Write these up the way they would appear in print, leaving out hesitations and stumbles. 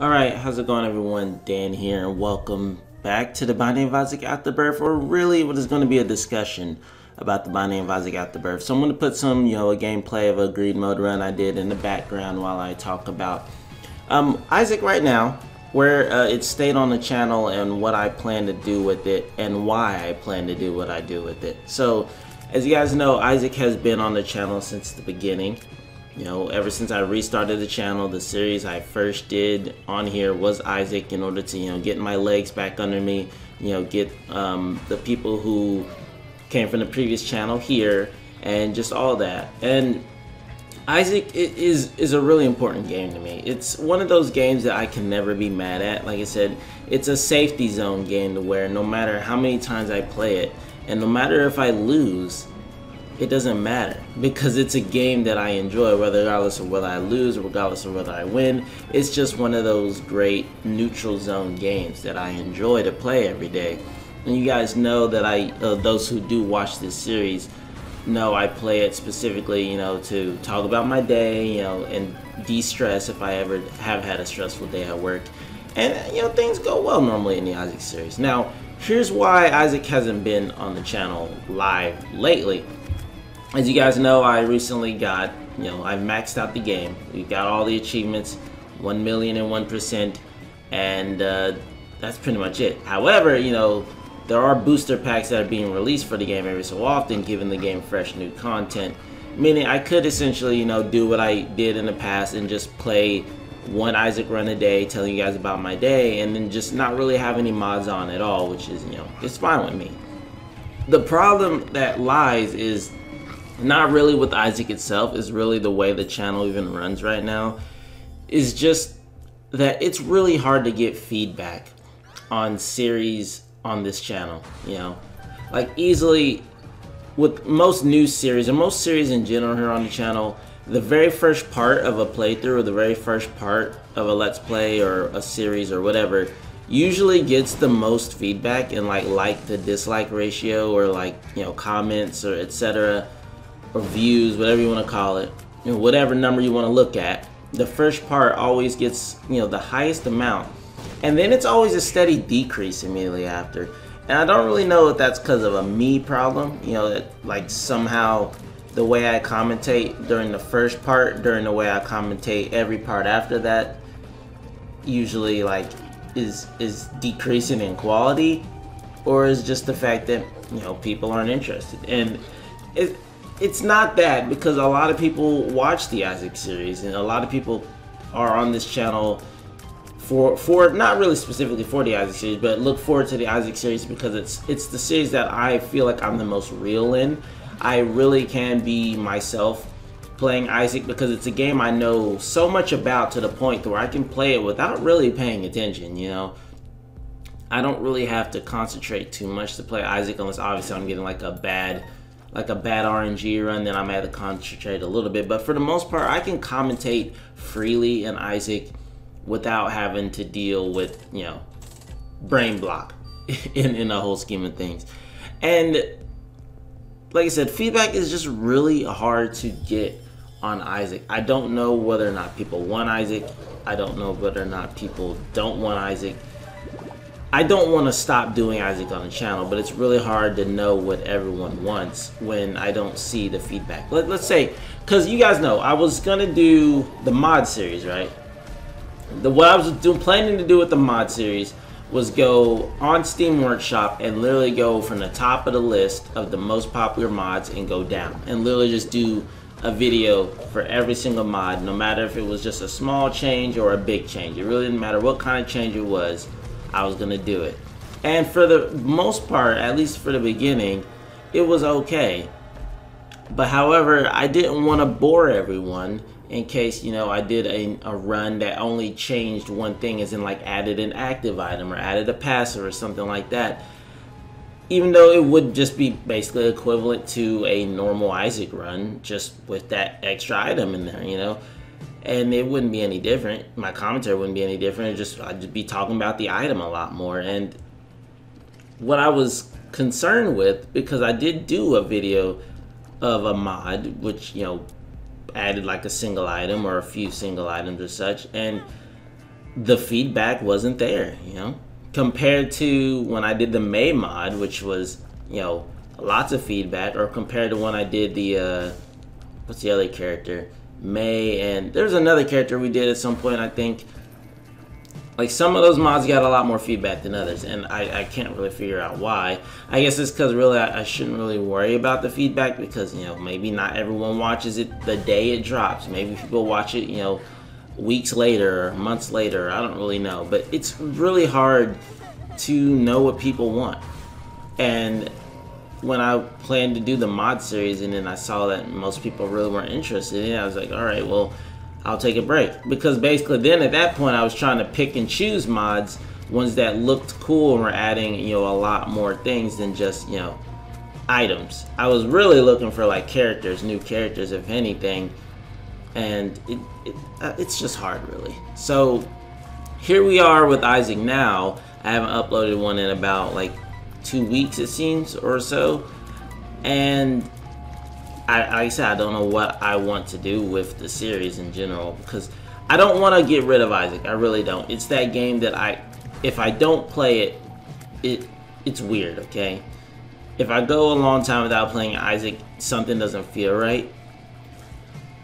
Alright, how's it going everyone? Dan here and welcome back to the Binding of Isaac Afterbirth, or really what is going to be a discussion about the Binding of Isaac Afterbirth. So I'm going to put some, a gameplay of a greed mode run I did in the background while I talk about Isaac right now, where it stayed on the channel and what I plan to do with it and why I plan to do what I do with it. So as you guys know, Isaac has been on the channel since the beginning. Ever since I restarted the channel, the series I first did on here was Isaac, in order to, get my legs back under me, get the people who came from the previous channel here, and just all that. And Isaac is a really important game to me. It's one of those games that I can never be mad at. Like I said, it's a safety zone game to where no matter how many times I play it, and no matter if I lose, it doesn't matter, because it's a game that I enjoy, regardless of whether I lose or regardless of whether I win. It's just one of those great neutral zone games that I enjoy to play every day. And you guys know that those who do watch this series know I play it specifically, to talk about my day, and de-stress if I ever have had a stressful day at work. And, things go well normally in the Isaac series. Now, here's why Isaac hasn't been on the channel live lately. As you guys know, I recently got, I've maxed out the game. We've got all the achievements, 1,001%, and that's pretty much it. However, there are booster packs that are being released for the game every so often, giving the game fresh new content. Meaning I could essentially, do what I did in the past and just play one Isaac run a day, telling you guys about my day, and then just not really have any mods on at all, which is, it's fine with me. The problem that lies is not really with Isaac itself, is really the way the channel even runs right now. Is just that it's really hard to get feedback on series on this channel, like easily with most new series and most series in general here on the channel, the very first part of a playthrough or the very first part of a let's play or a series or whatever usually gets the most feedback and like to dislike ratio, or comments or etc., or views, whatever you want to call it, whatever number you want to look at. The first part always gets, the highest amount, and then it's always a steady decrease immediately after. And I don't really know if that's because of a me problem, that somehow the way I commentate during the first part, during the way I commentate every part after that, usually is decreasing in quality, or is just the fact that people aren't interested. And it's not that, because a lot of people watch the Isaac series, and a lot of people are on this channel for not really specifically for the Isaac series, but look forward to the Isaac series because it's the series that I feel like I'm the most real in. I really can be myself playing Isaac, because it's a game I know so much about, to the point where I can play it without really paying attention. I don't really have to concentrate too much to play Isaac, unless obviously I'm getting like a bad RNG run, then I may have to concentrate a little bit. But for the most part, I can commentate freely in Isaac without having to deal with, brain block in the whole scheme of things. And like I said, feedback is just really hard to get on Isaac. I don't know whether or not people want Isaac. I don't know whether or not people don't want Isaac. I don't want to stop doing Isaac on the channel, but it's really hard to know what everyone wants when I don't see the feedback. Let's say, because you guys know, I was going to do the mod series, right? What I was planning to do with the mod series was go on Steam Workshop and literally go from the top of the list of the most popular mods and go down. And literally just do a video for every single mod, no matter if it was just a small change or a big change. It really didn't matter what kind of change it was. I was gonna do it. And for the most part, at least for the beginning, it was okay. But however, I didn't want to bore everyone in case, I did a run that only changed one thing, as in added an active item or added a passive or something like that. Even though it would just be basically equivalent to a normal Isaac run, just with that extra item in there, and it wouldn't be any different. My commentary wouldn't be any different. I'd just be talking about the item a lot more. And what I was concerned with, because I did do a video of a mod which, added a single item or a few single items or such, and the feedback wasn't there, you know, compared to when I did the May mod, which was, you know, lots of feedback, or compared to when I did the what's the other character, May, and there's another character we did at some point, I think. Like, some of those mods got a lot more feedback than others, and I can't really figure out why. I guess it's because really I shouldn't really worry about the feedback, because, you know, maybe not everyone watches it the day it drops. Maybe people watch it, you know, weeks later or months later. I don't really know, but it's really hard to know what people want. And when I planned to do the mod series and then I saw that most people really weren't interested in it, I was like, all right, well, I'll take a break. Because basically then at that point I was trying to pick and choose mods, ones that looked cool and were adding, you know, a lot more things than just, you know, items. I was really looking for like characters, new characters if anything, and it's just hard really. So here we are with Isaac now. I haven't uploaded one in about like 2 weeks it seems or so, and like I said, I don't know what I want to do with the series in general, because I don't want to get rid of Isaac. I really don't. It's that game that if I don't play it, it's weird, okay? If I go a long time without playing Isaac, something doesn't feel right.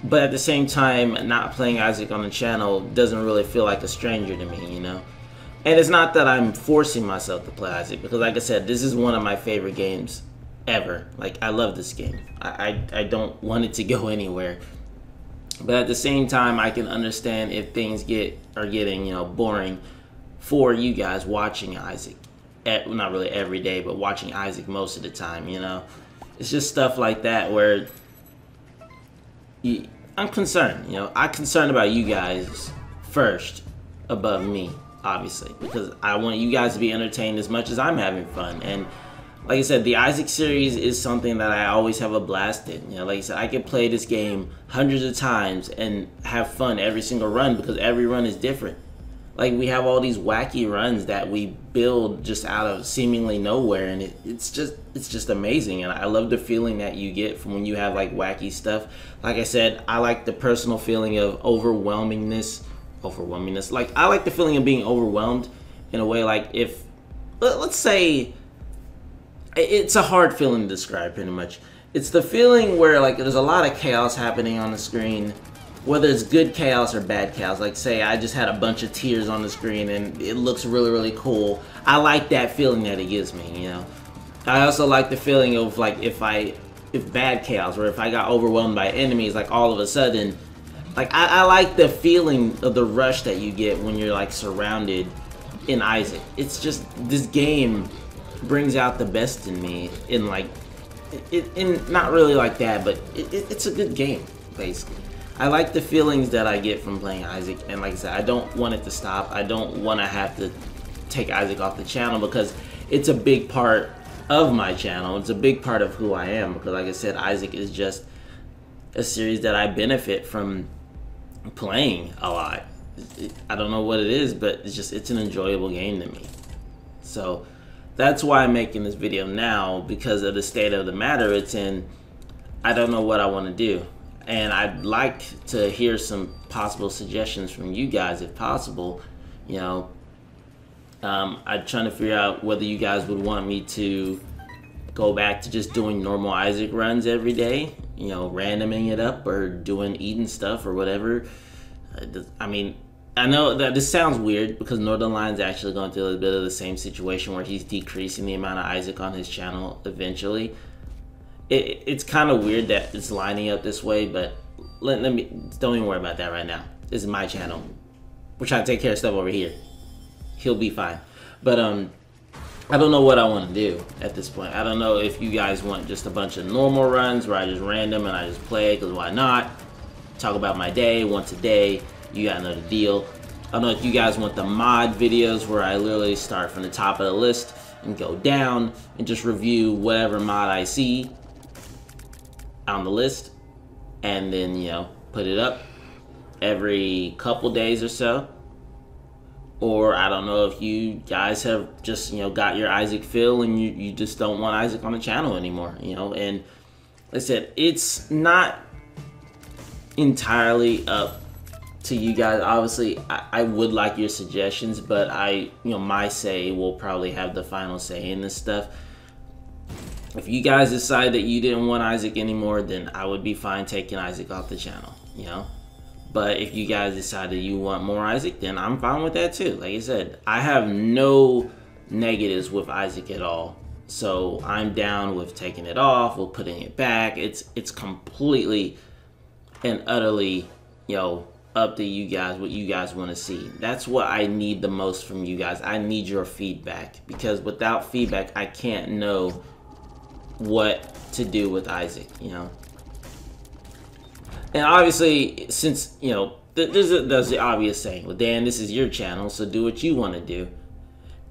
But at the same time, not playing Isaac on the channel doesn't really feel like a stranger to me, you know? And it's not that I'm forcing myself to play Isaac, because like I said, this is one of my favorite games ever. Like, I love this game. I don't want it to go anywhere. But at the same time, I can understand if things are getting, you know, boring for you guys watching Isaac. Not really every day, but watching Isaac most of the time, you know. It's just stuff like that where I'm concerned, you know. I'm concerned about you guys first above me, obviously, because I want you guys to be entertained as much as I'm having fun. And like I said, the Isaac series is something that I always have a blast in. You know, like I said, I can play this game hundreds of times and have fun every single run, because every run is different. Like, we have all these wacky runs that we build just out of seemingly nowhere, and it's just amazing. And I love the feeling that you get from when you have like wacky stuff. Like I said, I like the personal feeling of overwhelmingness. Like, I like the feeling of being overwhelmed in a way. Like, if let's say, it's a hard feeling to describe pretty much. It's the feeling where like there's a lot of chaos happening on the screen, whether it's good chaos or bad chaos. Like, say I just had a bunch of tears on the screen and it looks really, really cool. I like that feeling that it gives me, you know. I also like the feeling of like if bad chaos, or if I got overwhelmed by enemies, like all of a sudden, like I like the feeling of the rush that you get when you're like surrounded in Isaac. It's just, this game brings out the best in me in like, not really like that, but it's a good game, basically. I like the feelings that I get from playing Isaac, and like I said, I don't want it to stop. I don't want to have to take Isaac off the channel, because it's a big part of my channel. It's a big part of who I am, because like I said, Isaac is just a series that I benefit from playing a lot. I don't know what it is, but it's an enjoyable game to me. So that's why I'm making this video now, because of the state of the matter it's in. I don't know what I want to do, and I'd like to hear some possible suggestions from you guys if possible. You know, I'm trying to figure out whether you guys would want me to go back to just doing normal Isaac runs every day, you know, randoming it up, or doing Eden stuff or whatever. I mean, I know that this sounds weird, because Northern Lion's actually going through a bit of the same situation where he's decreasing the amount of Isaac on his channel eventually. It's kind of weird that it's lining up this way, but don't even worry about that right now. This is my channel. We're trying to take care of stuff over here. He'll be fine. But I don't know what I want to do at this point. I don't know if you guys want just a bunch of normal runs where I just random and I just play, because why not? Talk about my day once a day. You gotta know the deal. I don't know if you guys want the mod videos where I literally start from the top of the list and go down and just review whatever mod I see on the list, and then, you know, put it up every couple days or so. Or I don't know if you guys have just, you know, got your Isaac fill and you just don't want Isaac on the channel anymore, you know. And like I said, it's not entirely up to you guys. Obviously, I would like your suggestions, but my say will probably have the final say in this stuff. If you guys decide that you didn't want Isaac anymore, then I would be fine taking Isaac off the channel, But if you guys decide that you want more Isaac, then I'm fine with that too. Like I said, I have no negatives with Isaac at all. So I'm down with taking it off, with putting it back. It's completely and utterly, up to you guys, what you guys want to see. That's what I need the most from you guys. I need your feedback, because without feedback, I can't know what to do with Isaac, And obviously, since, there's the obvious saying, well, Dan, this is your channel, so do what you want to do.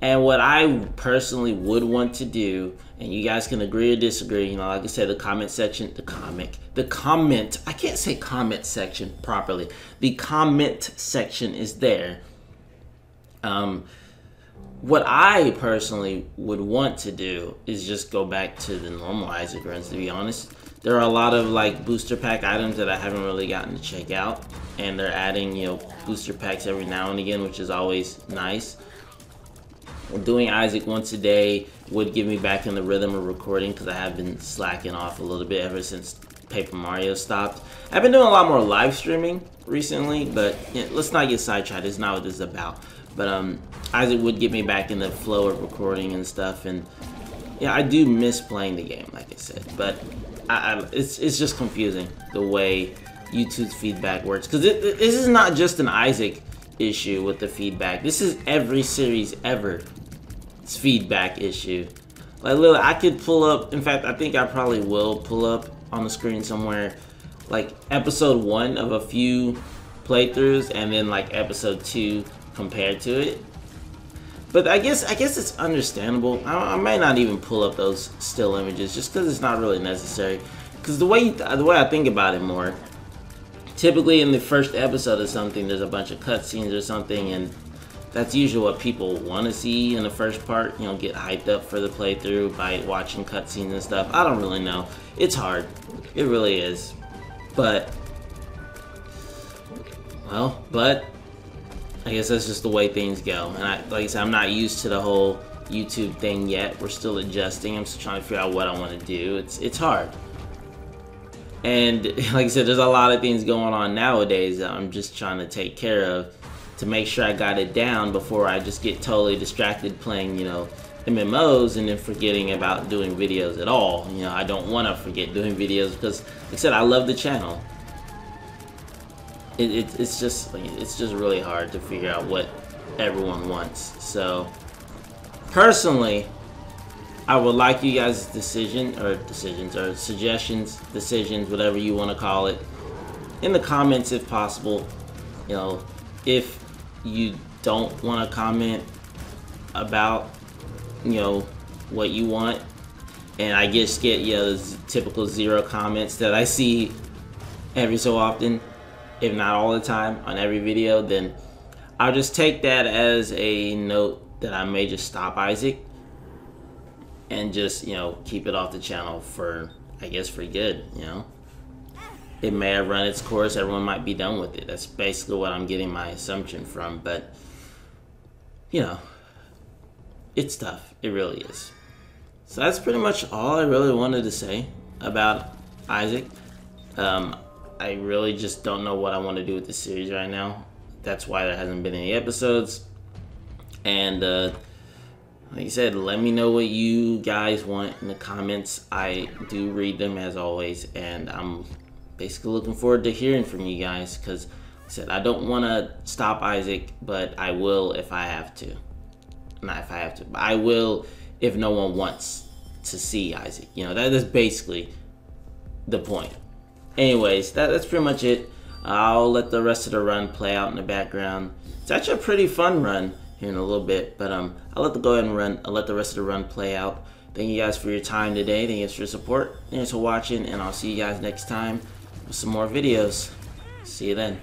And what I personally would want to do, and you guys can agree or disagree, like I said, the comment section, I can't say comment section properly. The comment section is there. What I personally would want to do is just go back to the normal Isaac runs, to be honest. There are a lot of booster pack items that I haven't really gotten to check out, and they're adding, booster packs every now and again, which is always nice. Doing Isaac once a day would get me back in the rhythm of recording, because I have been slacking off a little bit ever since Paper Mario stopped. I've been doing a lot more live streaming recently, but let's not get sidetracked. It's not what this is about. But Isaac would get me back in the flow of recording and stuff, and I do miss playing the game, like I said. But it's just confusing the way YouTube's feedback works, because this is not just an Isaac issue with the feedback. This is every series ever. It's feedback issue. Literally, I could pull up. In fact, I think I probably will pull up on the screen somewhere, episode 1 of a few playthroughs, and then episode 2 compared to it. But I guess it's understandable. I might not even pull up those still images, just because it's not really necessary. Because the way I think about it more, typically in the first episode of something, there's a bunch of cutscenes or something, and that's usually what people want to see in the first part. Get hyped up for the playthrough by watching cutscenes and stuff. I don't really know. It's hard. It really is. But I guess that's just the way things go. And like I said, I'm not used to the whole YouTube thing yet. We're still adjusting. I'm still trying to figure out what I want to do. It's hard. And like I said, there's a lot of things going on nowadays that I'm just trying to take care of to make sure I got it down before I just get totally distracted playing, MMOs, and then forgetting about doing videos at all. I don't want to forget doing videos, because like I said, I love the channel. It's just really hard to figure out what everyone wants. So personally, I would like you guys' suggestions, whatever you want to call it, in the comments if possible. If you don't want to comment about, what you want, and I just get, the typical 0 comments that I see every so often, if not all the time, on every video, then I'll just take that as a note that I may just stop Isaac and just, keep it off the channel for, I guess, for good, It may have run its course, everyone might be done with it. That's basically what I'm getting my assumption from, but, it's tough. It really is. So that's pretty much all I really wanted to say about Isaac. I really just don't know what I want to do with this series right now. That's why there hasn't been any episodes. And like I said, let me know what you guys want in the comments. I do read them as always, and I'm basically looking forward to hearing from you guys, because like I said, I don't want to stop Isaac, but I will if I have to. Not if I have to, but I will if no one wants to see Isaac. That is basically the point. Anyways, that's pretty much it. I'll let the rest of the run play out in the background. It's actually a pretty fun run here in a little bit, but I'll let the rest of the run play out. Thank you guys for your time today. Thank you guys for your support. Thanks for watching, and I'll see you guys next time with some more videos. See you then.